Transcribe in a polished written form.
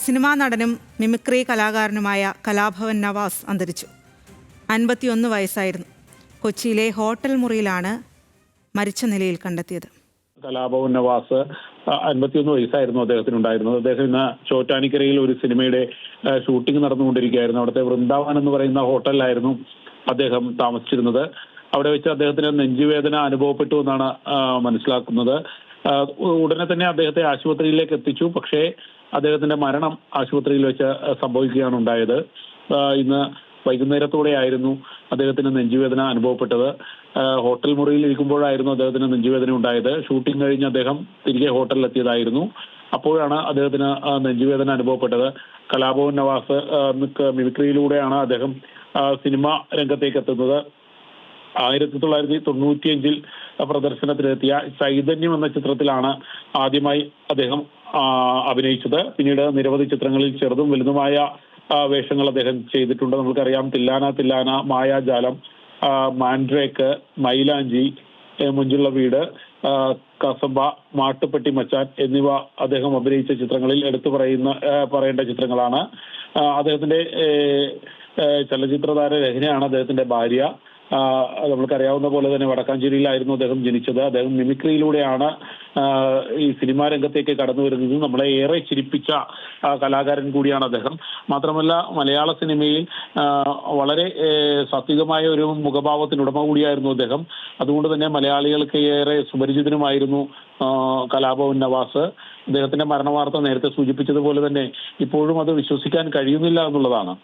Cinema നടനും mimicry കലാകാരനുമായ Kalabhavan Nawaz അന്തരിച്ചു. 51 വയസ്സായിരുന്നു. കൊച്ചിയിലെ ഹോട്ടൽ മുറിയിലാണ് മരിച്ച നിലയിൽ കണ്ടെത്തിയത്. കലാഭവൻ നവാസ് 51 വയസ്സായിരുന്നു അദ്ദേഹത്തിനുണ്ടായിരുന്നത്. അദ്ദേഹം ഇന്ന് ചോറ്റാനിക്കരയിൽ ഒരു സിനിമയുടെ ഷൂട്ടിംഗ് നടന്നുകൊണ്ടിരിക്കുകയായിരുന്നു. അവിടുത്തെ വൃന്ദാവൻ എന്ന് പറയുന്ന ഹോട്ടലിലായിരുന്നു അദ്ദേഹം താമസിച്ചിരുന്നത്. അവിടെ വെച്ച് അദ്ദേഹത്തിന് നെഞ്ചുവേദന അനുഭവപ്പെട്ടു എന്നാണ് മനസ്സിലാക്കുന്നത്. ഉടനെ തന്നെ അദ്ദേഹത്തെ ആശുപത്രിയിലേക്ക് എത്തിച്ചു. പക്ഷേ അദ്ദേഹത്തിന്റെ മരണം ആശുപത്രിയിൽ വെച്ച് സംഭവിക്കുകയാണ് ഉണ്ടായത്. ഇന്ന് വൈകുന്നേരത്തോടെയായിരുന്നു അദ്ദേഹത്തിന് നെഞ്ചുവേദന അനുഭവപ്പെട്ടത്. ഹോട്ടൽ മുറിയിൽ ഇരിക്കുമ്പോഴായിരുന്നു അദ്ദേഹത്തിന് നെഞ്ചുവേദന ഉണ്ടായത്. ഷൂട്ടിംഗ് കഴിഞ്ഞ് അദ്ദേഹം തിരികെ ഹോട്ടലിലെത്തിയതായിരുന്നു. അപ്പോഴാണ് അദ്ദേഹത്തിന് നെഞ്ചുവേദന അനുഭവപ്പെട്ടത്. കലാഭവൻ നവാസ് മിമിക്രിയിലൂടെയാണ് അദ്ദേഹം സിനിമ രംഗത്തേക്ക് എത്തുന്നത്. 1995 പ്രദർശനത്തിലെത്തിയ ചൈതന്യം എന്ന ചിത്രത്തിലാണ് ആദ്യമായി അദ്ദേഹം അഭിനയിച്ചത്. പിന്നീട് നിരവധി ചിത്രങ്ങളിൽ ചെറുതും വലുതുമായ വേഷങ്ങൾ അദ്ദേഹം ചെയ്തിട്ടുണ്ട്. നമുക്കറിയാം, തില്ലാന തില്ലാന, മായാജാലം, മാൻഡ്രേക്ക്, മൈലാഞ്ചി, മുഞ്ചുള്ള വീട്, കസബ, മാട്ടുപ്പെട്ടി മച്ചാൻ എന്നിവ അദ്ദേഹം അഭിനയിച്ച ചിത്രങ്ങളിൽ എടുത്തു പറയേണ്ട ചിത്രങ്ങളാണ്. അദ്ദേഹത്തിന്റെ ചലച്ചിത്രതാര രഹ്നയാണ് അദ്ദേഹത്തിന്റെ ഭാര്യ. നമ്മൾക്കറിയാവുന്ന പോലെ തന്നെ വടക്കാഞ്ചേരിയിലായിരുന്നു അദ്ദേഹം ജനിച്ചത്. അദ്ദേഹം മിമിക്രിയിലൂടെയാണ് ഈ സിനിമാ രംഗത്തേക്ക് കടന്നു വരുന്നത്. നമ്മളെ ഏറെ ചിരിപ്പിച്ച കലാകാരൻ കൂടിയാണ് അദ്ദേഹം. മാത്രമല്ല, മലയാള സിനിമയിൽ വളരെ സാത്വികമായ ഒരു മുഖഭാവത്തിനുടമ കൂടിയായിരുന്നു അദ്ദേഹം. അതുകൊണ്ട് തന്നെ മലയാളികൾക്ക് ഏറെ സുപരിചിതനുമായിരുന്നു കലാഭവൻ നവാസ്. അദ്ദേഹത്തിന്റെ മരണവാർത്ത നേരത്തെ സൂചിപ്പിച്ചതുപോലെ തന്നെ ഇപ്പോഴും അത് വിശ്വസിക്കാൻ കഴിയുന്നില്ല എന്നുള്ളതാണ്.